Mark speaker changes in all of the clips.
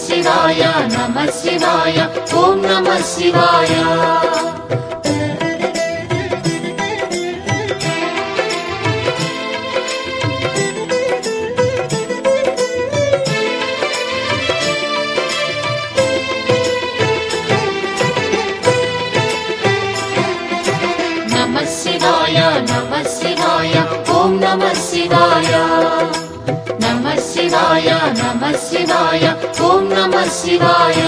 Speaker 1: శివాయ నమః శివాయ ఓం నమః శివాయ నమః శివాయ నమః శివాయ ఓం నమః శివాయ నమః శివాయ నమః శివాయ ఓం నమః శివాయ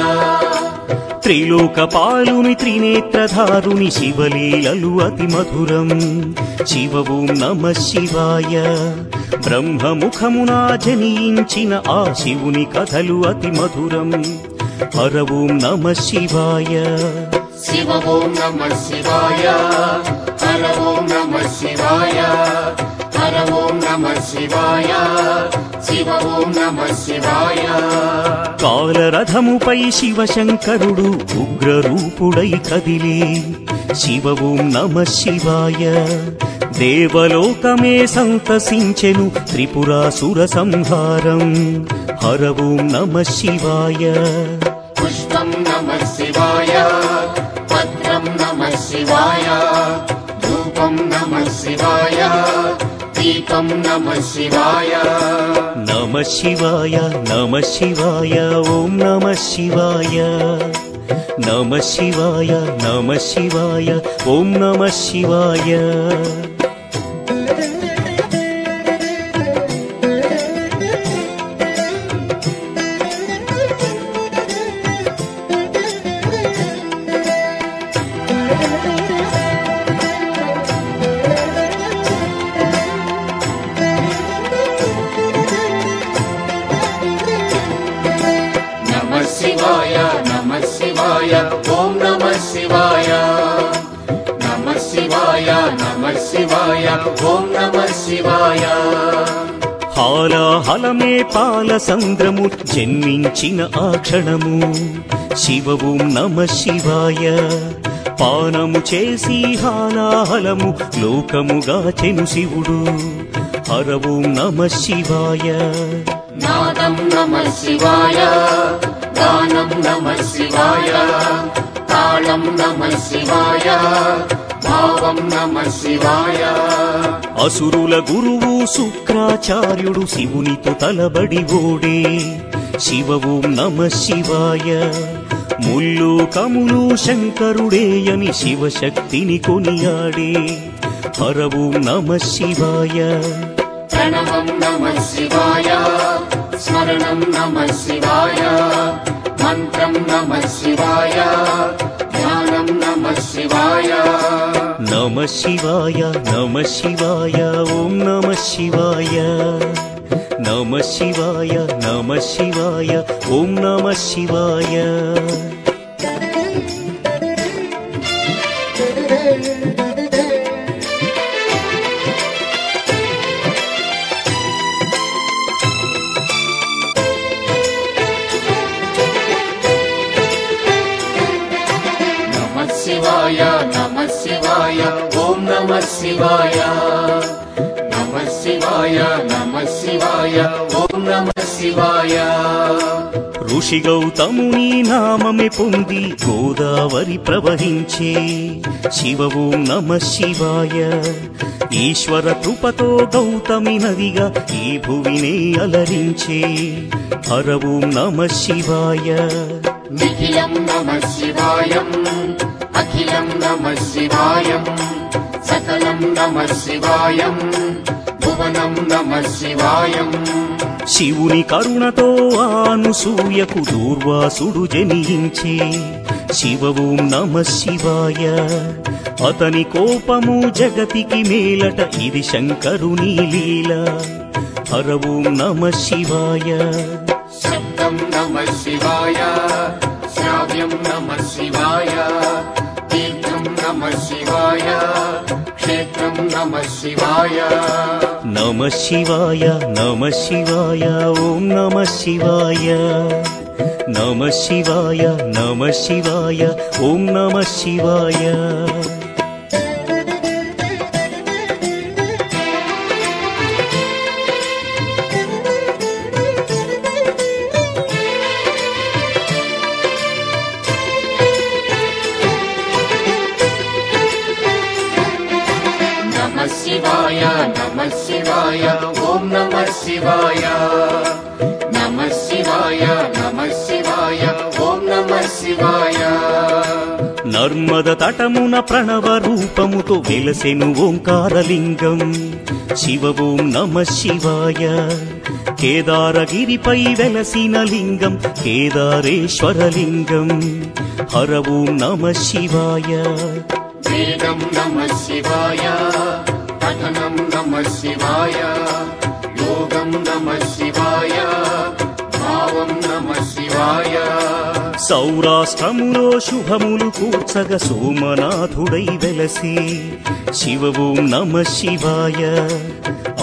Speaker 2: త్రిలోకపాలుని త్రినేత్రధారుని శివలీలలు అతి మధురం శివ ఓం నమః శివాయ బ్రహ్మముఖమునా జనించిన ఆ శివుని కథలు అతి మధురం హర ఓం నమః శివాయ
Speaker 1: శివ ఓం నమః శివాయ హర ఓం నమః శివాయ హర ఓం నమః శివాయ శివ ఓం నమః శివాయ
Speaker 2: కాలరథముపై శివశంకరుడు ఉగ్రరూపుడై కదిలే శివ ఓం నమః శివాయ దేవలోకమే సంతసించెను త్రిపురాసుర సంహారం హర ఓం నమః శివాయ
Speaker 1: పుష్పం నమః శివాయ పత్రం నమః శివాయ ధూపం నమః శివాయ దీపం నమః శివాయ
Speaker 2: నమః శివాయ నమః శివాయ ఓం నమః శివాయ నమః శివాయ నమః శివాయ ఓం నమః శివాయ
Speaker 1: నమః శివాయ ఓం నమః శివాయ నమః శివాయ నమః శివాయ ఓం నమః శివాయ
Speaker 2: హాలాహలమే పాల సంద్రము జన్మించిన ఆ క్షణము శివ ఓం నమః శివాయ పానము చేసి హాలాహలము లోకముగా చెను శివుడు హర ఓం నమః శివాయ
Speaker 1: నాదం నమః శివాయ గానం నమః శివాయ తాళం నమః శివాయ భావం నమః శివాయ
Speaker 2: అసురుల గురువు శుక్రాచార్యుడు శివునితో తలబడి ఓడే శివ ఓం నమః శివాయ ముల్లోకములు శంకరుడేయని శివశక్తిని కొనియాడే హర ఓం నమః శివాయ
Speaker 1: ప్రణవం నమః శివాయ స్మరణం నమః శివాయ మంత్రం నమః శివాయ ధ్యానం నమః శివాయ
Speaker 2: నమః శివాయ నమః శివాయ ఓం నమః శివాయ నమః శివాయ నమః శివాయ ఓం నమః శివాయ
Speaker 1: నమః శివాయ ఓం నమః శివాయ నమః శివాయ నమః శివాయ ఓం నమః శివాయ
Speaker 2: ఋషి గౌతముని నామమే పొంది గోదావరి ప్రవహించే శివ ఓం నమః శివాయ ఈశ్వర కృపతో గౌతమి నదిగా ఈ భువినే అలరించే హర ఓం నమః శివాయ
Speaker 1: నిఖిలం నమః శివాయం అఖిలం నమః శివాయం సకలం నమః శివాయం భువనం నమః శివాయం
Speaker 2: శివుని కరుణతో అనసూయకు దూర్వాసుడు జనించే శివ ఓం నమః శివాయ అతని కోపము జగతికి మేలట ఇది శంకరుని లీల హర ఓం నమః శివాయ
Speaker 1: శబ్దం నమః శివాయ శ్రావ్యం నమః శివాయ తీర్థం నమః శివాయ క్షేత్రం నమః శివాయ
Speaker 2: నమః శివాయ నమః శివాయ ఓం నమః శివాయ నమః శివాయ నమః శివాయ ఓం నమః శివాయ నర్మద తటమున ప్రణవ రూపముతో వెలసెను ఓంకారలింగం శివ ఓం నమ శివాయ కేదారగిరిపై వెలసిన లింగం కేదారేశ్వరలింగం హర ఓం నమ శివాయ
Speaker 1: వేదం నమ శివాయ పఠనం నమ శివాయ యోగం నమ శివాయ భావం నమ శివాయ
Speaker 2: సౌరాష్ట్రములో శుభములు కూర్చగ సోమనాథుడై వెలసి శివ ఓం నమ శివాయ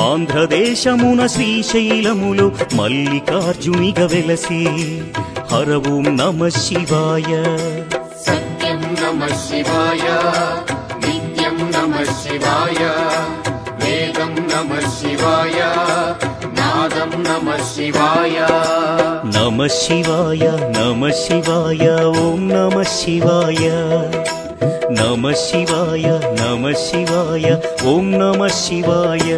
Speaker 2: ఆంధ్రదేశమున శ్రీశైలములో మల్లికార్జునిగా వెలసి హర ఓం నమ శివాయ
Speaker 1: సత్యం నమ శివాయ నిత్యం నమ శివాయ వేదం నమ శివాయ నాదం నమ శివాయ
Speaker 2: నమ శివాయ నమ శివాయ ఓం నమ శివాయ నమ శివాయ నమ శివాయ ఓం నమ శివాయ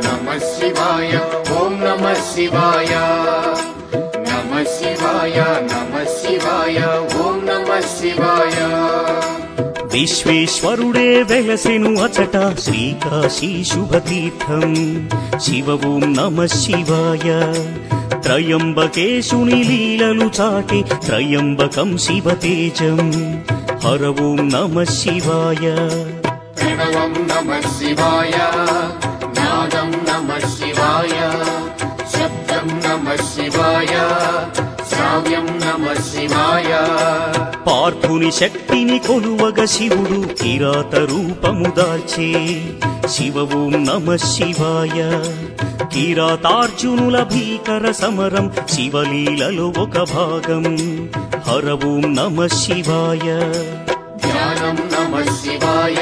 Speaker 1: నమ శివాయ ఓం నమ శివాయ నమ శివాయ నమ శివాయ ఓం నమ శివాయ
Speaker 2: విశ్వేశ్వరుడే వెలసెను అచట శ్రీకాశీ శుభతీర్థం శివ ఓం నమ శివాయ త్రయంబకేశుని లీలలు చాటి త్రయంబకం శివతేజం హర ఓం నమ శివాయ
Speaker 1: ప్రణవం నమ శివాయ నాదం నమ శివాయ శబ్దం నమ శివాయ శ్రావ్యం నమ శివాయ
Speaker 2: పార్థుని శక్తిని కొలువగ శివుడు కిరాత రూపము దాల్చే శివ ఓం నమ శివాయ కిరాతార్జునుల భీకర సమరం శివలీలలో ఒక భాగం హర ఓం నమ శివాయ
Speaker 1: ధ్యానం నమ శివాయ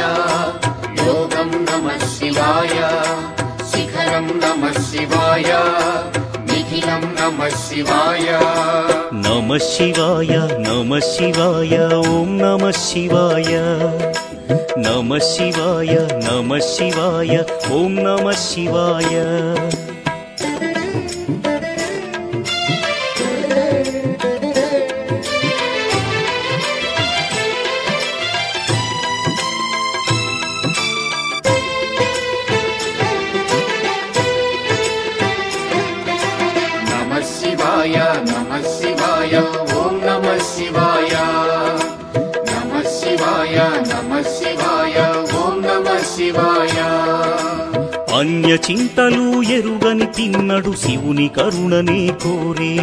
Speaker 1: యోగం నమ శివాయ శిఖరం నమ శివాయ నిఖిలం నమ శివాయ
Speaker 2: నమ శివాయ నమ శివాయ ఓం నమ శివాయ నమ శివాయ నమ శివాయ ఓం నమ శివాయ
Speaker 1: నమ శివాయ ఓం నమ శివాయ నమ శివాయ నమ శివాయ ఓం నమ శివాయ
Speaker 2: అన్య చింతలు ఎరుగని తిన్నడు శివుని కరుణనే కోరే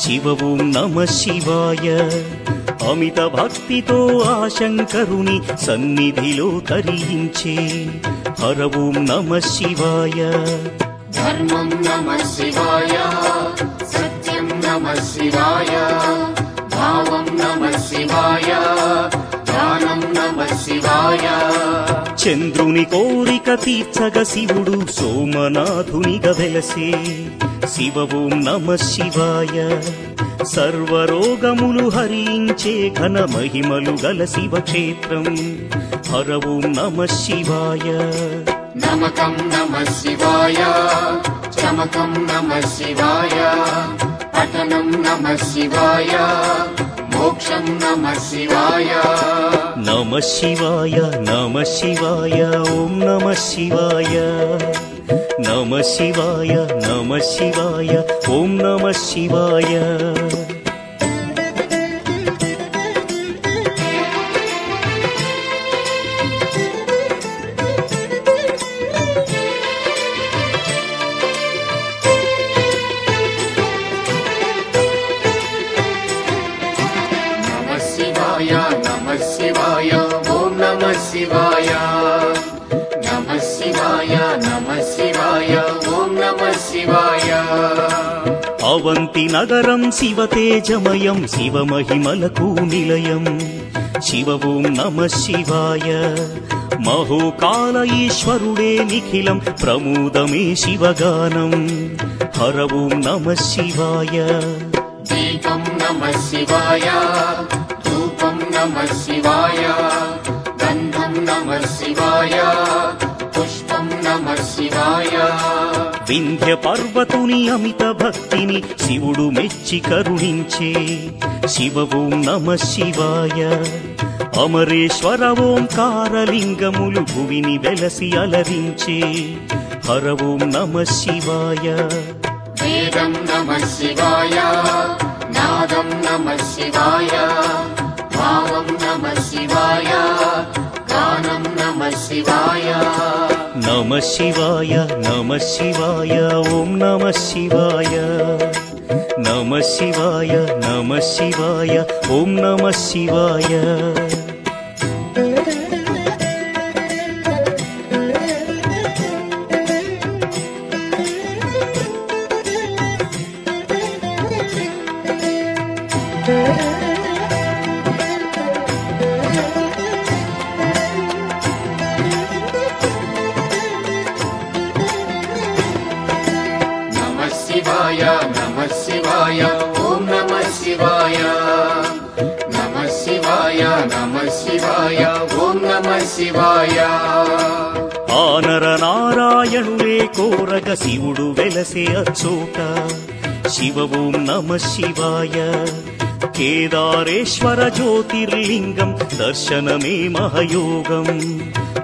Speaker 2: శివ ఓం నమ శివాయ అమిత భక్తితో ఆ శంకరుని సన్నిధిలో తరించే హర ఓం నమ శివాయ
Speaker 1: ధర్మం నమ శివాయ సత్యం నమ శివాయ భావం నమ శివాయ జ్ఞానం నమ శివాయ
Speaker 2: చంద్రుని కోరిక తీర్చగ శివుడు సోమనాథునిగా వెలసే శివ ఓం నమ శివాయ సర్వరోగములు హరించే ఘన మహిమలు గల శివక్షేత్రం హర ఓం నమ శివాయ
Speaker 1: నమకం నమ శివాయ చమకం నమ శివాయ పఠనం నమ శివాయ మోక్షం నమ శివాయ
Speaker 2: నమ శివాయ నమ శివాయ ఓం నమ శివాయ నమ శివాయ నమ శివాయ ఓం నమ శివాయ
Speaker 1: నమ శివాయ ఓం నమ శివాయ నమ శివాయ నమ శివాయ ఓం నమ శివాయ
Speaker 2: అవంతి నగరం శివ తేజమయం శివ మహిమలకు నిలయం శివ ఓం నమ శివాయ మహోకాల ఈశ్వరుడే నిఖిలం ప్రమోదమే శివగానం హర ఓం నమ శివాయ
Speaker 1: దీపం నమః శివాయ ధూపం నమః శివాయ గంధం నమః శివాయ పుష్పం నమః శివాయ
Speaker 2: వింధ్య పర్వతుని అమిత భక్తిని శివుడు మెచ్చి కరుణించే శివ ఓం నమ శివాయ అమరేశ్వర ఓంకారలింగములు భువిని వెలసి అలరించే హర ఓం నమ శివాయ
Speaker 1: వేదం నమః శివాయ నాదం నమః శివాయ భావం నమః శివాయ గానం నమః శివాయ
Speaker 2: నమ శివాయ నమ శివాయ ఓం నమ శివాయ నమ శివాయ నమ శివాయ ఓం నమ శివాయ
Speaker 1: నమః శివాయ నమః శివాయ ఓం నమః శివాయ నమః శివాయ నమః శివాయ ఓం నమః శివాయ
Speaker 2: ఆనర నారాయణులే కోరగ శివుడు వెలసే అచ్చోట శివ ఓం నమ శివాయ కేదారేశ్వర జ్యోతిర్లింగం దర్శనమే మహయోగం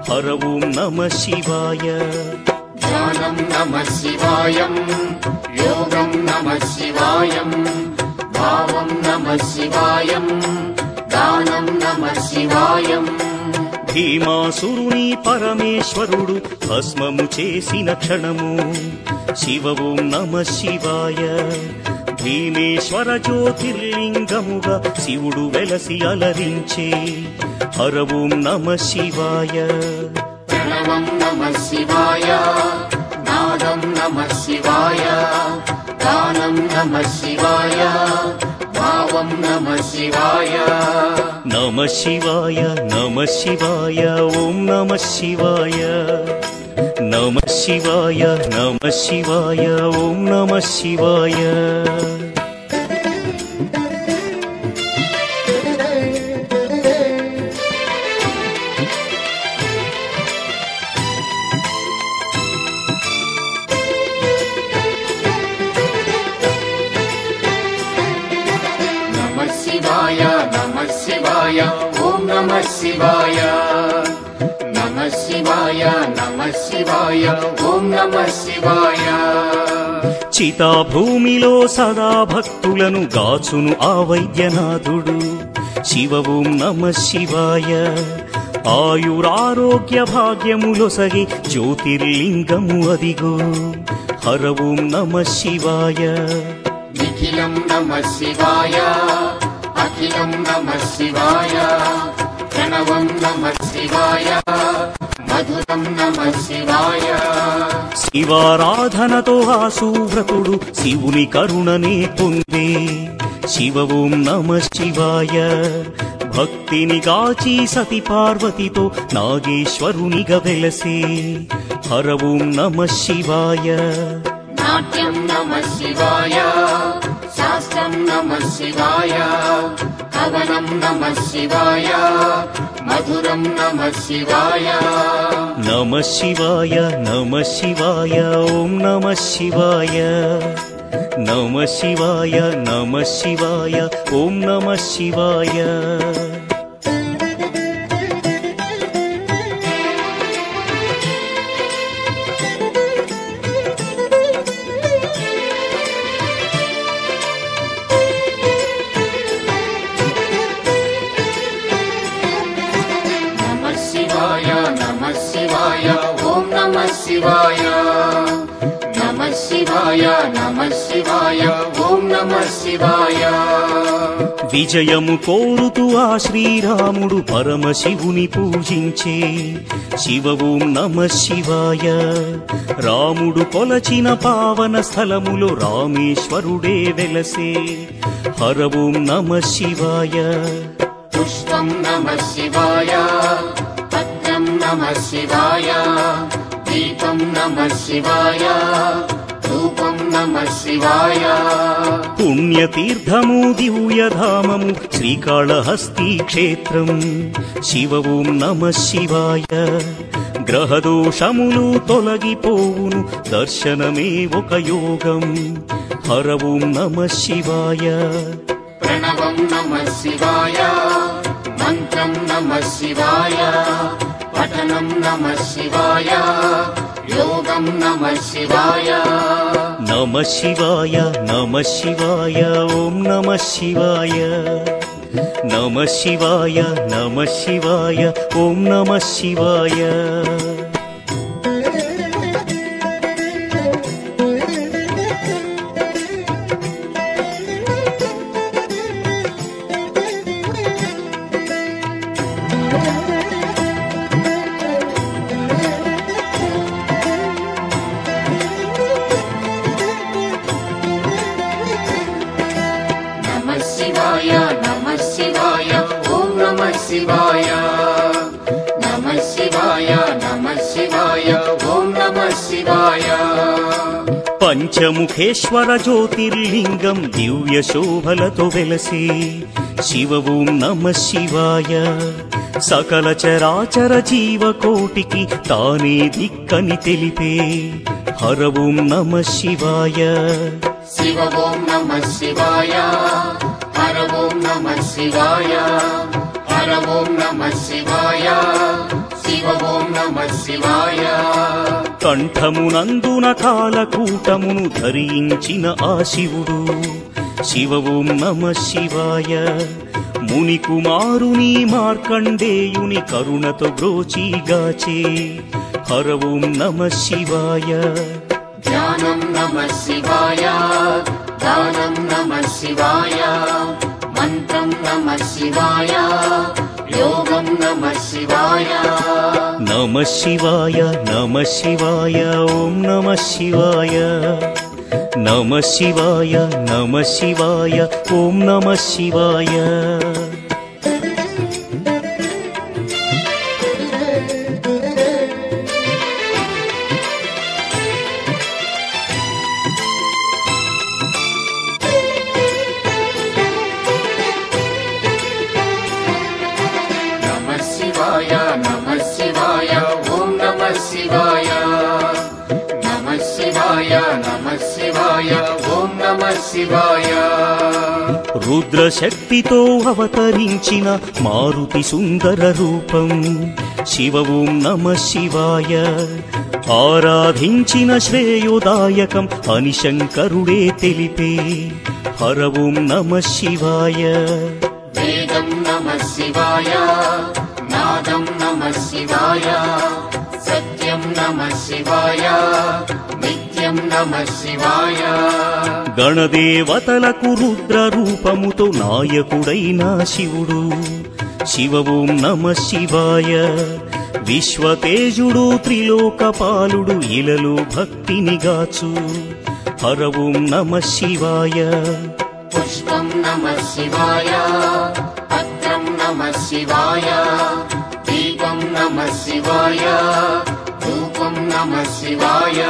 Speaker 2: హర ఓం నమ శివాయ
Speaker 1: ధ్యానం నమః శివాయం యోగం నమః శివాయం భావం నమః శివాయం గానం నమః శివాయం
Speaker 2: భీమాసురుని పరమేశ్వరుడు భస్మము చేసిన క్షణము శివ ఓం నమ శివాయ భీమేశ్వర జ్యోతిర్లింగముగా శివుడు వెలసి అలరించే హర ఓం నమ శివాయ
Speaker 1: ప్రణవం నమః శివాయ నాదం నమః శివాయ గానం నమః శివాయ భావం నమః శివాయ
Speaker 2: నమ శివాయ నమ శివాయ ఓం నమ శివాయ నమ శివాయ నమ శివాయ ఓం నమ శివాయ
Speaker 1: నమః శివాయ నమః శివాయ ఓం నమః శివాయ నమః శివాయ నమః శివాయ ఓం నమః శివాయ
Speaker 2: చితాభూమిలో సదా భక్తులను గాచును ఆ వైద్యనాథుడు శివ ఓం నమ శివాయ ఆయురారోగ్య భాగ్యములొసగి జ్యోతిర్లింగము అదిగో హర ఓం నమ శివాయ
Speaker 1: నిఖిలం నమః శివాయ అఖిలం నమః శివాయ ప్రణవం నమః శివాయ మధురం నమః శివాయ
Speaker 2: శివారాధనతో ఆ సువ్రతుడు శివుని కరుణనే పొందే శివ ఓం నమ శివాయ భక్తిని గాచి సతి పార్వతితో నాగేశ్వరునిగా వెలసే హర ఓం నమ శివాయ
Speaker 1: నాట్యం నమః శివాయ శాస్త్రం నమః శివాయ కవనం నమః శివాయ మధురం నమః శివాయ
Speaker 2: నమ శివాయ నమ శివాయ ఓం నమ శివాయ నమ శివాయ నమ శివాయ ఓం నమ శివాయ
Speaker 1: నమః శివాయ నమః శివాయ ఓం నమః శివాయ నమః శివాయ నమః శివాయ ఓం నమః శివాయ
Speaker 2: విజయము కోరుతూ ఆ శ్రీరాముడు పరమశివుని పూజించే శివ ఓం నమ శివాయ రాముడు కొలచిన పావన స్థలములో రామేశ్వరుడే వెలసే హర ఓం నమ శివాయ
Speaker 1: पुष्पं नमः शिवाय पत्रं नमः शिवाय दीपं नमः शिवाय धूपं नमः शिवाय
Speaker 2: పుణ్యతీర్థము దివ్యధామము శ్రీకాళహస్తి క్షేత్రం శివ ఓం నమః శివాయ గ్రహదోషములు తొలగిపోవును దర్శనమే ఒక యోగం హర ఓం నమః శివాయ
Speaker 1: प्रणवं नमः शिवाय मन्त्रं नमः शिवाय पठनं नमः शिवाय योगं नमः शिवाय
Speaker 2: नमः शिवाय नमः शिवाय ओम नमः शिवाय नमः शिवाय नमः शिवाय ओम नमः शिवाय
Speaker 1: शिवाय नमः शिवाय नमः शिवाय ओम नमः शिवाय
Speaker 2: पंचमुखेश्वर ज्योतिर्लिंगं दिव्य शोभलतो वेलसे शिव ओम नमः शिवाय सकल चराचर जीवकोटिकी ताने दिक्कनि तेलिपे हर ओम नमः शिवाय
Speaker 1: शिव ओम नमः शिवाय हर ओम नमः शिवाय हर ओम नमः शिवाय शिव ओम नमः शिवाय
Speaker 2: కంఠమునందున కాలకూటమును ధరించిన ఆ శివుడు శివ ఓం నమః శివాయ ముని కుమారుని మార్కండేయుని కరుణతో బ్రోచిగాచే హర ఓం నమః శివాయ
Speaker 1: జ్ఞానం నమః శివాయ దానం నమః శివాయ మంత్రం నమః శివాయ योगं नमः शिवाय
Speaker 2: नमः शिवाय नमः शिवाय ओम नमः शिवाय नमः शिवाय नमः शिवाय ओम नमः शिवाय
Speaker 1: नमः शिवाय ओम नमः शिवाय नमः शिवाय नमः शिवाय ओम नमः शिवाय
Speaker 2: रुद्र शक्तितो अवतरिंचिन मारुति सुंदर रूपं शिव ओम नमः शिवाय आराधिंचिन श्रेयोदायकं अनि शंकरुडे तेलिपे हर ओम नमः शिवाय
Speaker 1: वेदं नमः शिवाय नादं नमः शिवाय सत्यं नमः शिवाय नित्यं नमः शिवाय
Speaker 2: गणदेवतలకు రుద్ర రూపముతో నాయకుడైన శివుడు శివ ఓం నమః శివాయ విశ్వతేజుడు త్రిలోకపాలుడు ఇలలో భక్తిని గాచు హర ఓం నమః శివాయ
Speaker 1: पुष्पं नमः शिवाय पत्रं नमः शिवाय दीपं नमः शिवाय धूपं नमः शिवाय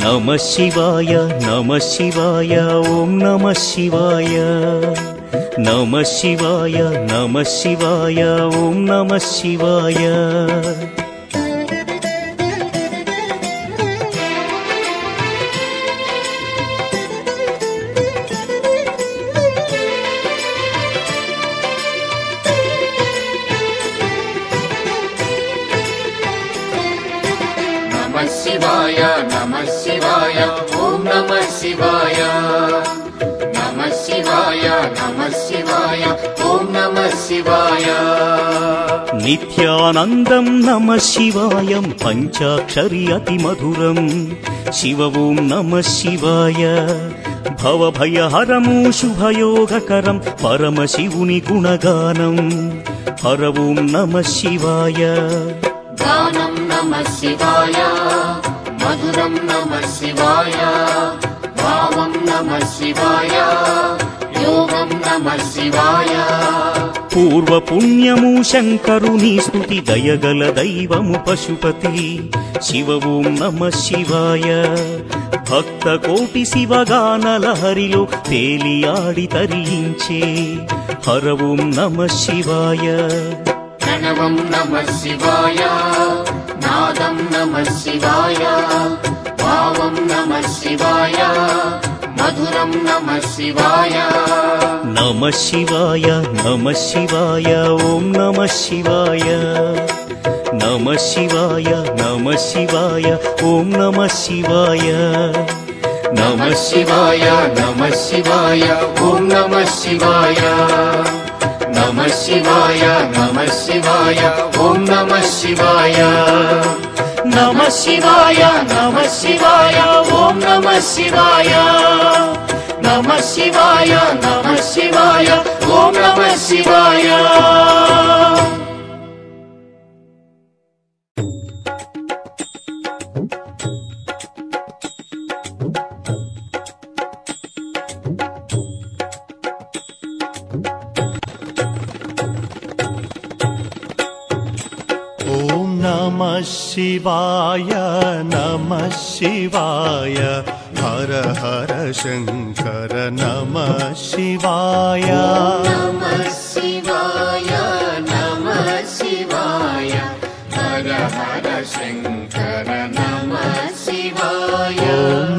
Speaker 2: नमः शिवाय नमः शिवाय ओम नमः शिवाय नमः शिवाय नमः शिवाय ओम नमः शिवाय
Speaker 1: नमः शिवाय ओम नमः शिवाय नमः शिवाय नमः शिवाय ओम नमः शिवाय
Speaker 2: नित्यानन्दं नमः शिवायं पञ्चाक्षरी अतिमधुरं शिव ओम नमः शिवाय भवभयहरं शुभयोगकरं परमशिवुनि गुणगानं हर ओम नमः शिवाय
Speaker 1: गानं नमः शिवाय मधुरं नमः शिवाय भावं नमः शिवाय योगं नमः शिवाय
Speaker 2: పూర్వ పుణ్యము శంకరుని స్తుతి దయగల దైవము పశుపతి శివ ఓం నమ శివాయ భక్త కోటి శివగానల హరిలో తేలియాడి తరించే హర ఓం నమ శివాయ
Speaker 1: ప్రణవం నమః శివాయ నాదం నమః శివాయ భావం నమః శివాయ మధురం నమః శివాయ
Speaker 2: నమః శివాయ నమః శివాయ ఓం నమః శివాయ నమః శివాయ నమః శివాయ ఓం నమః శివాయ
Speaker 1: నమః శివాయ నమః శివాయ ఓం నమః శివాయ నమః శివాయ నమః శివాయ ఓం నమః శివాయ నమః శివాయ నమః శివాయ ఓం నమః శివాయ నమః శివాయ నమః శివాయ ఓం నమః శివాయ
Speaker 3: नमः शिवाय नमः शिवाय हर हर शंकर नमः शिवाय
Speaker 1: नमः शिवाय नमः शिवाय हर हर शंकर नमः शिवाय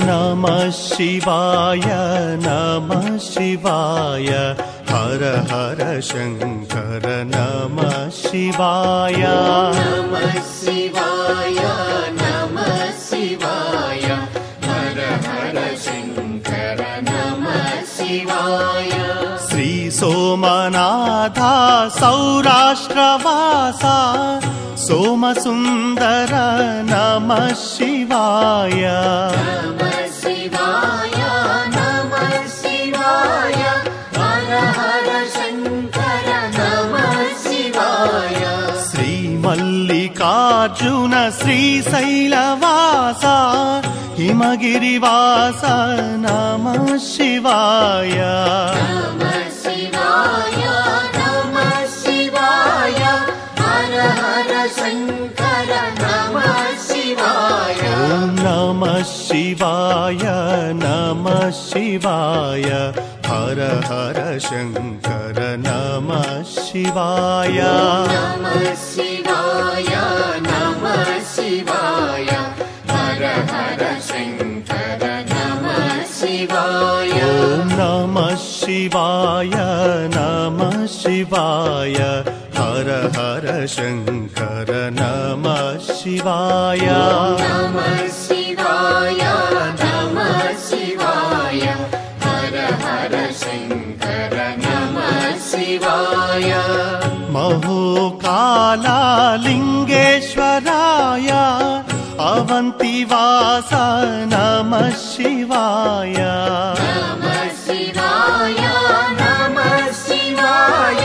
Speaker 3: नमः शिवाय नमः शिवाय हर हर शंकर नमः शिवाय
Speaker 1: नमः शिवाय नमः शिवाय हर हर शंकर नमः शिवाय
Speaker 3: श्री सोमनाथ सौराष्ट्रवासा सोमसुंदर नमः शिवाय
Speaker 1: नमः शिवाय नमः शिवाय हर हर शंकर नमः शिवाय
Speaker 3: श्री मल्लिकार्जुन श्रीशैलवासा हिमगिरिवास नमः शिवाय
Speaker 1: नमः शिवाय नमः शिवाय हर हर शंकर नमः शिवाय
Speaker 3: नमः शिवाय नमः शिवाय हर हर शंकर नमः शिवाय
Speaker 1: नमः शिवाय नमः शिवाय हर हर शंकर नमः शिवाय
Speaker 3: नमः शिवाय नमः शिवाय हर हर शंकर नमः शिवाय
Speaker 1: नमः शिवाय नमः शिवाय हर हर शंकर नमः शिवाय
Speaker 3: महोकाला लिंगेश्वराय अवंतिवास नमः शिवाय
Speaker 1: नमः शिवाय नमः शिवाय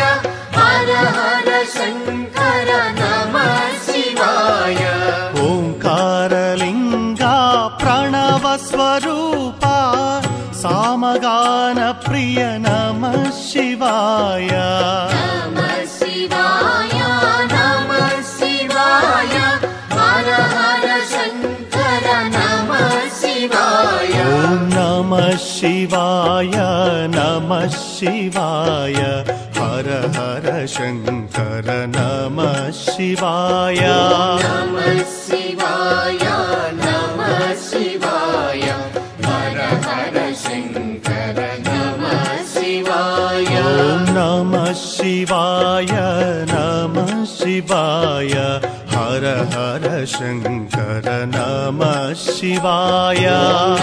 Speaker 1: हर हर शंकर नमः शिवाय
Speaker 3: ओंकारलिंगा प्रणव स्वरूपा सामगान प्रिय नमः शिवाय
Speaker 1: नमः शिवाय नमः शिवाय हर हर शंकर नमः शिवाय
Speaker 3: नमः शिवाय नमः शिवाय हर हर शंकर नमः शिवाय
Speaker 1: नमः शिवाय नमः शिवाय हर हर शंकर नमः शिवाय
Speaker 3: नमः शिवाय नमः शिवाय हर हर शंकर नमः शिवाय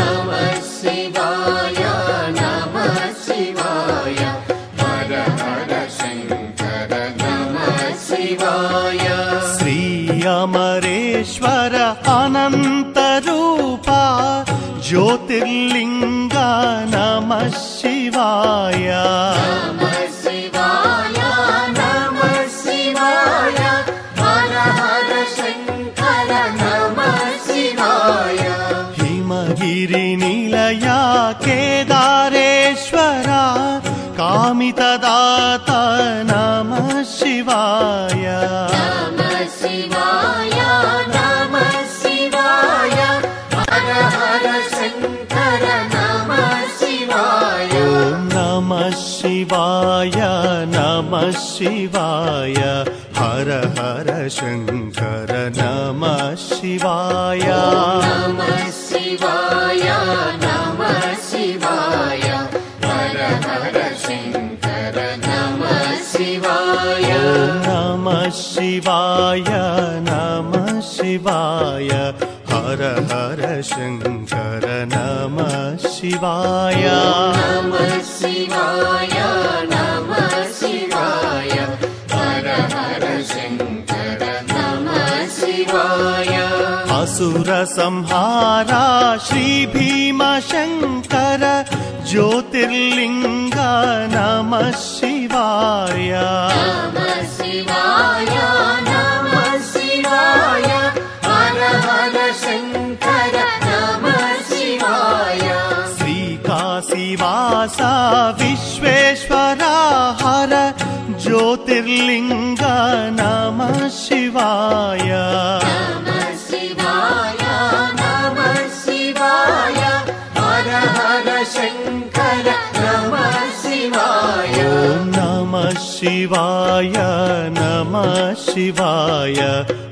Speaker 1: नमः शिवाय नमः शिवाय हर हर शंकर नमः शिवाय
Speaker 3: श्री अमरेश्वर अनंत रूपा ज्योतिर्लिंग नमः शिवाय
Speaker 1: नमः शिवाय नमः शिवाय हर हर शंकर नमः शिवाय
Speaker 3: हिमगिरि निलया केदारेश्वर कामितदाता नमः शिवाय हर हर शङ्कर नमः शिवाय
Speaker 1: नमः शिवाय नमः शिवाय हर हर शङ्कर नमः शिवाय
Speaker 3: नमः शिवाय नमः शिवाय हर हर शङ्कर नमः शिवाय
Speaker 1: नमः शिवाय नमः शिवाय हर हर शङ्कर नमः शिवाय
Speaker 3: असुर संहारा श्री भीम शङ्कर ज्योतिर्लिङ्ग नमः शिवाय
Speaker 1: नमः शिवाय नमः शिवाय हर हर शङ्कर नमः शिवाय
Speaker 3: श्रीकाशीवासा विश्वेश्वरा हर ज्योतिर्लिङ्ग नमः शिवाय
Speaker 1: नमः शिवाय नमः शिवाय हर हर शङ्कर नमः शिवाय
Speaker 3: नमः शिवाय नमः शिवाय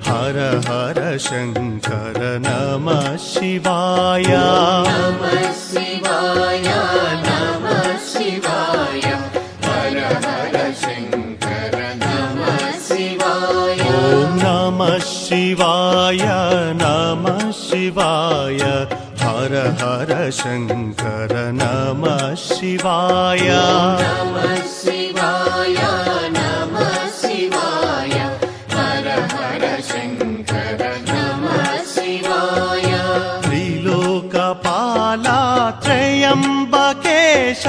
Speaker 3: हर हर शङ्कर नमः शिवाय
Speaker 1: नमः शिवाय नमः शिवाय हर हर शङ्कर नमः शिवाय
Speaker 3: नमः शिवाय नमः शिवाय हर हर शङ्कर नमः शिवाय
Speaker 1: नमः शिवाय नमः शिवाय हर हर शङ्कर नमः शिवाय
Speaker 3: त्रिलोकपाला त्रयम्बकेश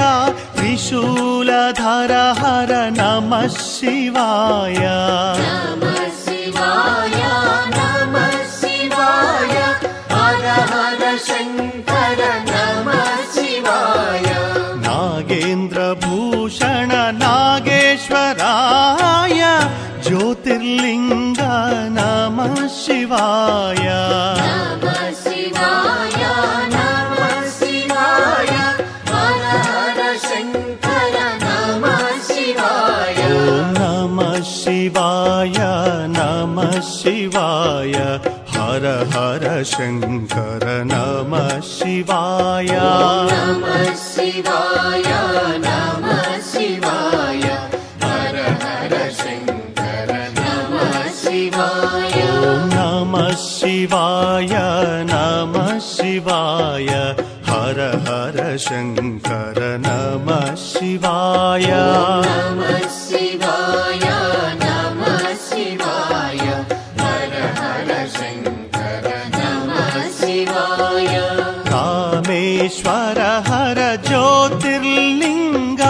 Speaker 3: त्रिशूलधर हर नमः शिवाय
Speaker 1: नमः शिवाय नमः शिवाय हर हर शङ्कर नमः शिवाय
Speaker 3: नागेन्द्रभूषण नागेश्वराय ज्योतिर्लिङ्ग नमः शिवाय
Speaker 1: नमः शिवाय नमः शिवाय हर हर शङ्कर नमः शिवाय
Speaker 3: नमः शिवाय नमः शिवाय हर हर शङ्कर नमः शिवाय
Speaker 1: नमः शिवाय नमः शिवाय हर हर शङ्कर नमः शिवाय
Speaker 3: नमः शिवाय नमः शिवाय हर हर शङ्कर नमः शिवाय
Speaker 1: नमः शिवाय नमः शिवाय हर हर शङ्कर नमः शिवाय
Speaker 3: रामेश्वर हर ज्योतिर्लिङ्ग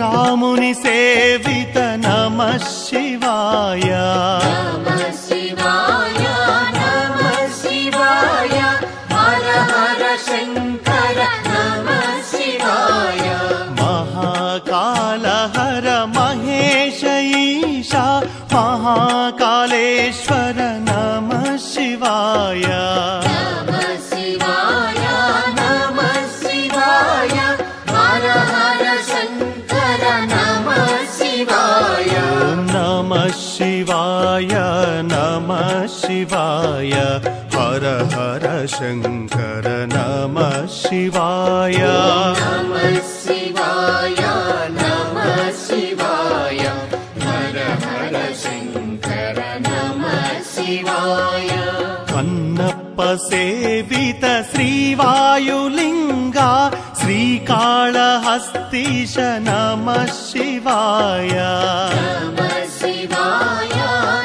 Speaker 3: रामुनि सेवित नमः शिवाय
Speaker 1: नमः शिवाय नमः शिवाय हर हर शङ्कर नमः शिवाय
Speaker 3: महाकाल हर महेश ईशा महाकालेश्वर नमः शिवाय
Speaker 1: नमः शिवाय नमः शिवाय हर हर शङ्कर नमः शिवाय
Speaker 3: नमः शिवाय नमः शिवाय हर हर शङ्कर नमः शिवाय
Speaker 1: नमः शिवाय नमः शिवाय हर हर शङ्कर नमः शिवाय
Speaker 3: कन्नप्प सेवित श्रीवायुलिङ्ग श्रीकाళहस्तीश नमः शिवाय
Speaker 1: नमः शिवाय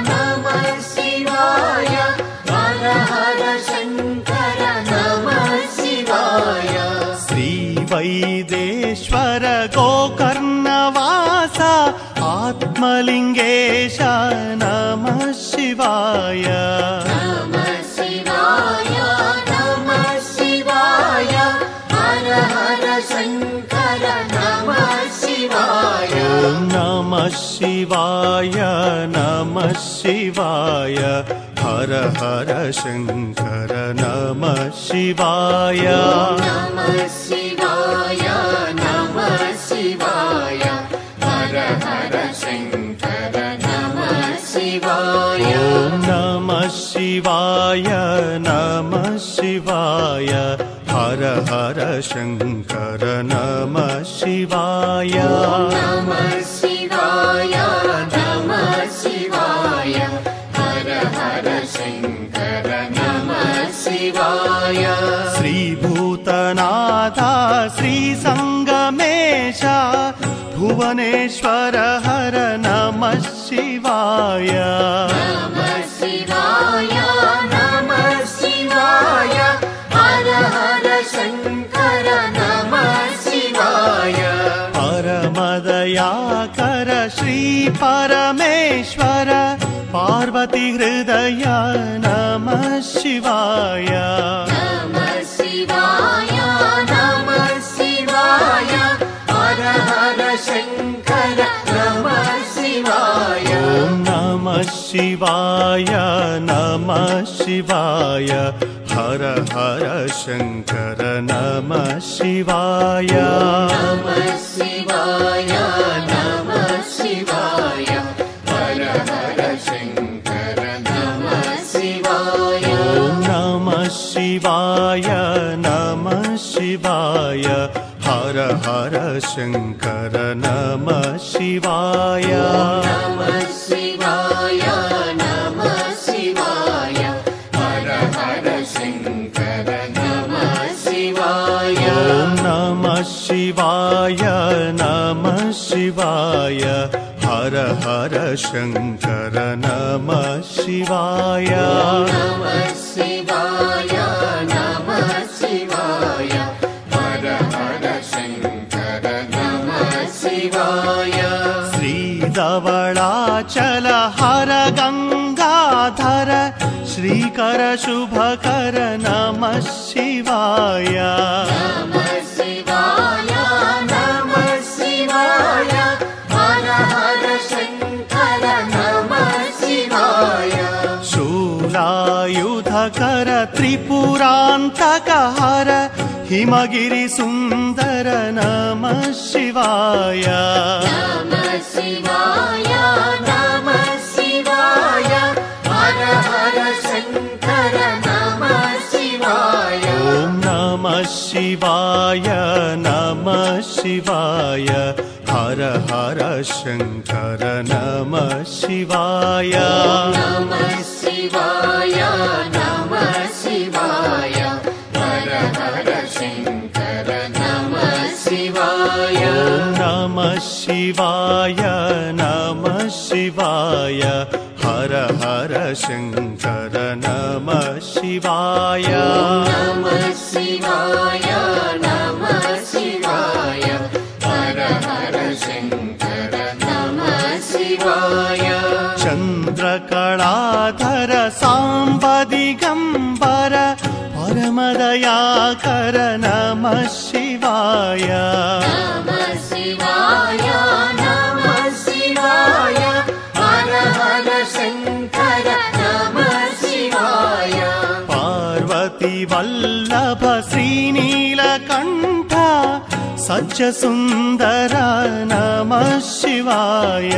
Speaker 1: नमः शिवाय हर हर शङ्कर नमः शिवाय
Speaker 3: श्रीवैदेश्वर गोकर्णवास आत्मलिङ्गेश नमः शिवाय
Speaker 1: नमः शिवाय नमः शिवाय हर हर शङ्कर नमः शिवाय
Speaker 3: नमः शिवाय नमः शिवाय हर हर शङ्कर नमः शिवाय
Speaker 1: नमः शिवाय नमः शिवाय हर हर शङ्कर नमः शिवाय
Speaker 3: ॐ नमः शिवाय नमः शिवाय हर हर शङ्कर नमः शिवाय
Speaker 1: नमः शिवाय नमः शिवाय हर हर शङ्कर नमः शिवाय
Speaker 3: श्रीभूतनाथ श्रीसङ्गमेश भुवनेश्वर हर नमः शिवाय
Speaker 1: नमः शिवाय नमः शिवाय हर हर शङ्कर नमः शिवाय
Speaker 3: परमदयाकर श्री परमेश्वर पार्वती हृदय नमः शिवाय
Speaker 1: नमः शिवाय नमः शिवाय हर हर शङ्कर नमः शिवाय
Speaker 3: ॐ नमः शिवाय नमः शिवाय हर हर शङ्कर नमः शिवाय
Speaker 1: नमः शिवाय नमः शिवाय हर हर शङ्कर नमः शिवाय
Speaker 3: ॐ नमः शिवाय नमः शिवाय हर हर शङ्कर नमः शिवाय
Speaker 1: नमः शिवाय नमः शिवाय हर हर शङ्कर नमः शिवाय
Speaker 3: ॐ नमः शिवाय नमः शिवाय हर हर शङ्कर नमः शिवाय
Speaker 1: नमः शिवाय नमः शिवाय हर हर शङ्कर नमः शिवाय
Speaker 3: श्रीधवलाचल हर गङ्गाधर श्रीकर शुभकर नमः शिवाय
Speaker 1: नमः शिवाय नमः शिवाय हर हर शङ्कर नमः शिवाय
Speaker 3: शूलायुधकर त्रिपुरान्तक हर हिमगिरि सुन्दर नमः शिवाय
Speaker 1: नमः शिवाय नमः शिवाय हर हर शङ्कर नमः शिवाय
Speaker 3: ॐ नमः शिवाय नमः शिवाय हर हर शङ्कर नमः शिवाय
Speaker 1: नमः शिवाय नमः शिवाय हर हर शङ्कर नमः शिवाय
Speaker 3: ॐ नमः शिवाय नमः शिवाय हर हर शङ्कर नमः शिवाय
Speaker 1: नमः शिवाय नमः शिवाय हर हर शङ्कर नमः शिवाय
Speaker 3: चन्द्रकलाधर साम्ब दिगम्बर परमदयाकर नमः शिवाय
Speaker 1: नमः शिवाय नमः शिवाय हर हर शङ्कर नमः शिवाय
Speaker 3: पार्वती वल्लभ श्रीनीलकण्ठ सच्च सुन्दर नमः शिवाय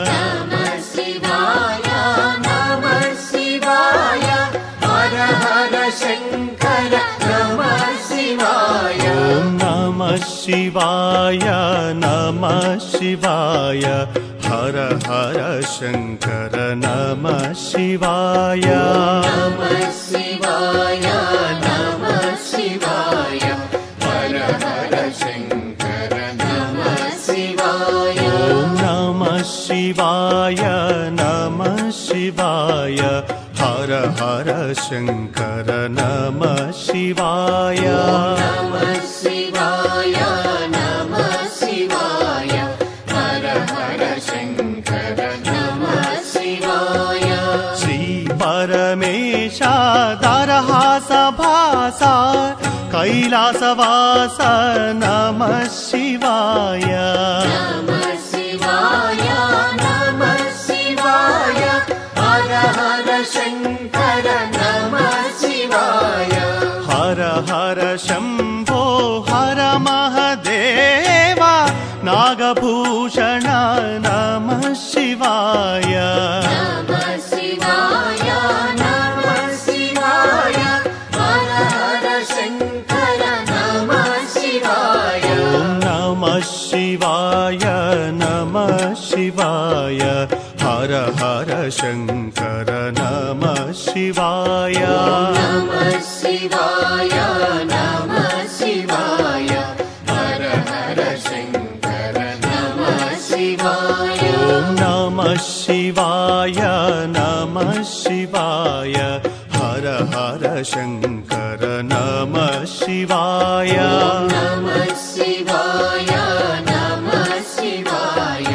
Speaker 1: नमः शिवाय नमः शिवाय हर हर शङ्कर नमः शिवाय
Speaker 3: ॐ नमः शिवाय नमः शिवाय हर हर शङ्कर नमः शिवाय
Speaker 1: नमः शिवाय नमः शिवाय हर हर शङ्कर नमः शिवाय
Speaker 3: ॐ नमः शिवाय नमः शिवाय हर हर शङ्कर नमः शिवाय
Speaker 1: नमः शिवाय नमः शिवाय हर हर शङ्कर नमः शिवाय
Speaker 3: श्री परमेशा दरहास भासा कैलासवास नमः शिवाय
Speaker 1: नमः शिवाय नमः शिवाय हर हर शङ्कर नमः शिवाय
Speaker 3: हर हर शम्भो हर महदेव नागभूषण नमः शङ्कर नमः शिवाय
Speaker 1: नमः शिवाय नमः शिवाय हर हर शङ्कर नमः शिवाय
Speaker 3: नमः शिवाय नमः शिवाय हर हर शङ्कर नमः शिवाय
Speaker 1: नमः शिवाय नमः शिवाय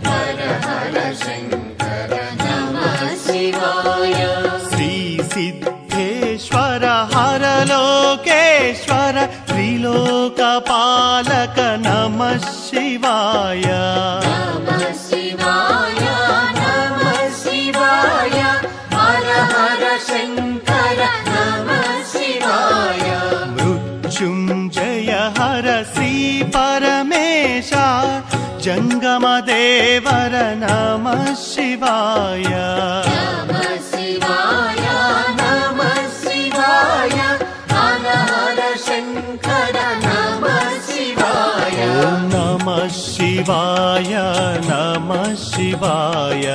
Speaker 1: हर हर शङ्कर नमः शिवाय
Speaker 3: श्री सिद्धेश्वर हर लोकेश्वर त्रिलोकपालक नमः शिवाय
Speaker 1: नमः शिवाय नमः शिवाय हर हर शङ्कर नमः शिवाय
Speaker 3: मृत्युञ्जय हर श्री परमेश जङ्गमदेवर नमः शिवाय
Speaker 1: नमः शिवाय नमः शिवाय हर हर शङ्कर नमः शिवाय
Speaker 3: नमः शिवाय नमः शिवाय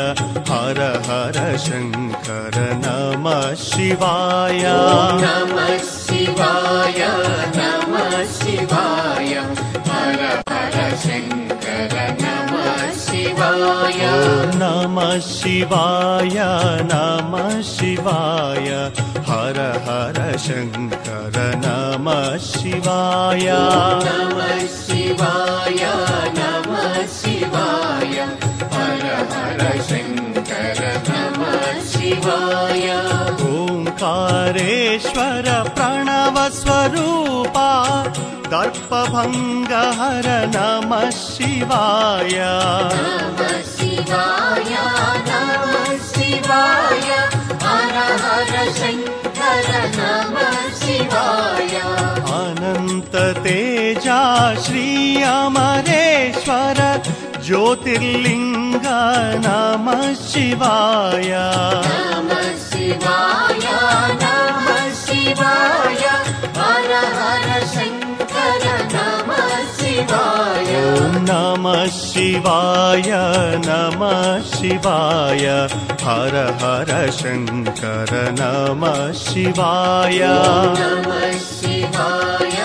Speaker 3: हर हर शङ्कर नमः शिवाय
Speaker 1: नमः शिवाय नमः शिवाय हर हर शङ्कर नमः शिवाय
Speaker 3: नमः शिवाय नमः शिवाय हर हर शङ्कर नमः शिवाय
Speaker 1: नमः शिवाय नमः शिवाय हर हर शङ्कर नमः शिवाय
Speaker 3: ओङ्कारेश्वर प्रणव स्वरूपा दर्पभङ्ग हर नमः शिवाय
Speaker 1: नमः शिवाय नमः शिवाय हर हर शङ्कर नमः शिवाय
Speaker 3: अनन्त तेजा श्री अमरेश्वर ज्योतिर्लिङ्ग नमः शिवाय
Speaker 1: नमः शिवाय नमः शिवाय हर हर शङ्कर नमः शिवाय
Speaker 3: नमः शिवाय नमः शिवाय हर हर शङ्कर नमः शिवाय
Speaker 1: नमः शिवाय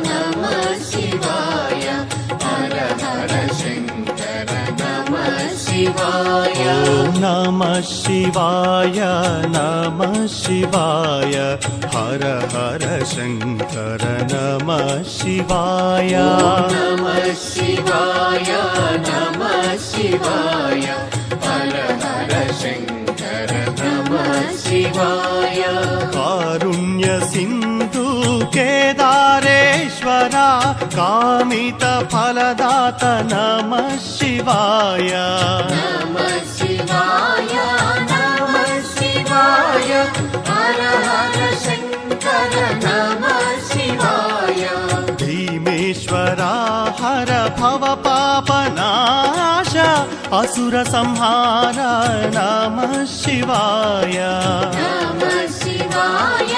Speaker 1: नमः शिवाय हर हर शङ्कर नमः शिवाय
Speaker 3: नमः शिवाय नमः शिवाय हर हर शङ्कर नमः शिवाय
Speaker 1: नमः शिवाय नमः शिवाय हर हर शङ्कर नमः शिवाय
Speaker 3: कारुण्य सिन्धु केदारेश्वरा कामित फलदात नमः शिवाय
Speaker 1: नमः शिवाय नमः शिवाय हर हर शङ्कर नमः शिवाय
Speaker 3: भीमेश्वरा हर भव पापनाश असुर संहार नमः शिवाय
Speaker 1: नमः शिवाय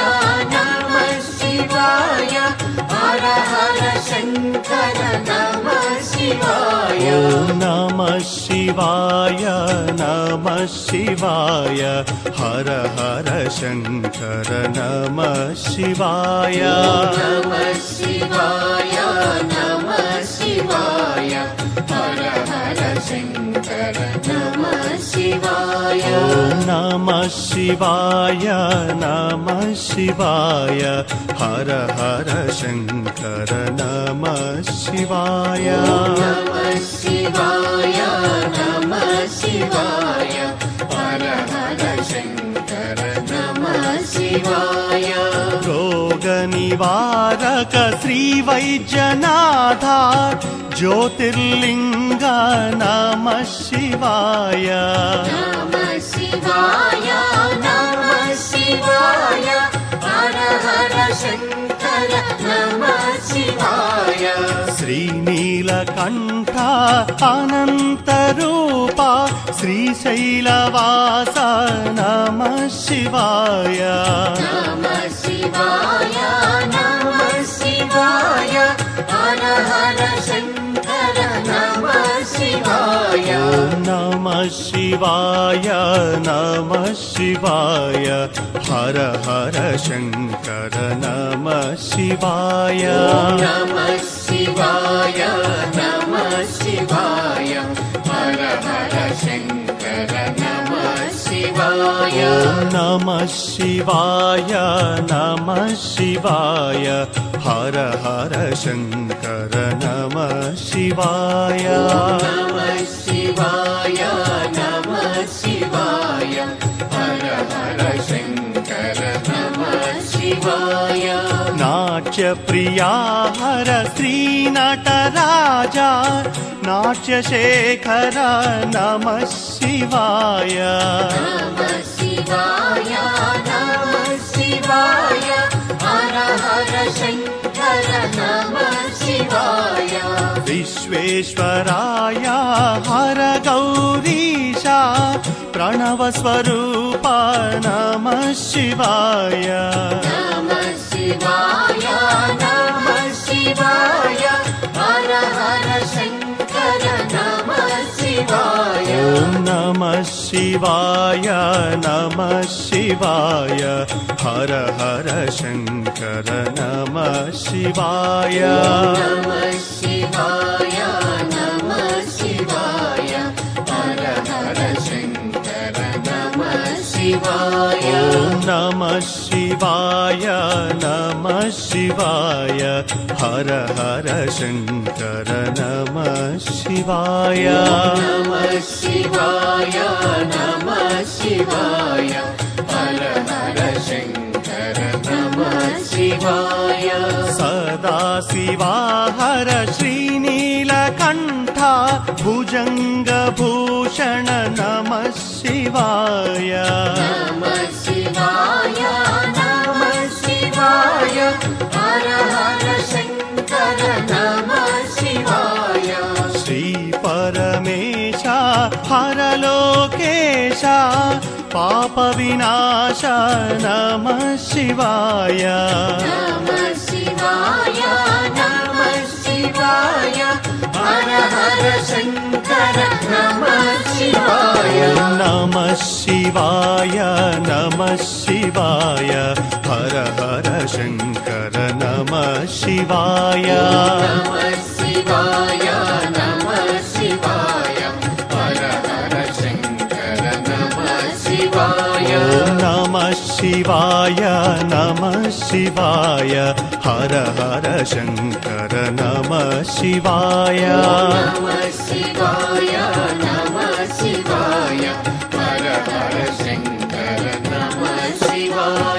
Speaker 1: नमः शिवाय हर हर शङ्कर नमः शिवाय
Speaker 3: नमः शिवाय नमः शिवाय हर हर शङ्कर नमः शिवाय
Speaker 1: नमः शिवाय नमः शिवाय हर हर शङ्कर नमः शिवाय
Speaker 3: नमः शिवाय नमः शिवाय हर हर शङ्कर नमः शिवाय
Speaker 1: नमः शिवाय नमः शिवाय हर हर शङ्कर नमः शिवाय
Speaker 3: रोगनिवारक श्रीवैद्यनाथ ज्योतिर्लिङ्ग नमः शिवाय
Speaker 1: नमः शिवाय नमः शिवाय हर हर शङ्कर नमः शिवाय
Speaker 3: श्रीनीलकण्ठ अनन्तरूपा श्रीशैलवास नमः शिवाय
Speaker 1: नमः शिवाय नमः शिवाय हर हर शङ्कर नमः शिवाय शिवाय
Speaker 3: नमः शिवाय नमः शिवाय हर हर शंकर नमः शिवाय
Speaker 1: नमः शिवाय नमः शिवाय हर हर शंकर नमः शिवाय
Speaker 3: नमः शिवाय नमः शिवाय हर हर शंकर नमः शिवाय
Speaker 1: नमः शिवाय नमः शिवाय हर हर शंकर नमः शिवाय
Speaker 3: नाट्य प्रिया हर श्री नटराजा नाट्य शेखर नमः शिवाय
Speaker 1: नमः शिवाय नमः शिवाय हर हर शंकर नमः शिवाय
Speaker 3: विश्वेश्वराय हर गौरीशा प्रणव स्वरूप नमः शिवाय
Speaker 1: नमः शिवाय नमः शिवाय हर हर शंकर नमः शिवाय
Speaker 3: नमः शिवाय नमः शिवाय हर हर शंकर नमः शिवाय
Speaker 1: नमः शिवाय नमः शिवाय हर हर शंकर नमः शिवाय
Speaker 3: नमः शिवाय नमः शिवाय हर हर शंकर नमः शिवाय
Speaker 1: नमः शिवाय नमः शिवाय हर हर शंकर नमः शिवाय
Speaker 3: सदा शिवा हर श्रीनीलकंठ भुजंग भूषण नमः शिवाय
Speaker 1: नमः शिवाय नमः शिवाय हर हर शंकर नमः शिवाय
Speaker 3: श्री परमेश हर लोकेश पाप विनाश नमः शिवाय
Speaker 1: नमः शिवाय नमः शिवाय हर हर शंकर नमः शिवाय
Speaker 3: नमः शिवाय नमः शिवाय हर हर शंकर नमः शिवाय
Speaker 1: नमः शिवाय नमः शिवाय हर हर शंकर नमः शिवाय
Speaker 3: नमः शिवाय नमः शिवाय हर हर शंकर नमः शिवाय
Speaker 1: नमः शिवाय नमः शिवाय हर हर शंकर नमः शिवाय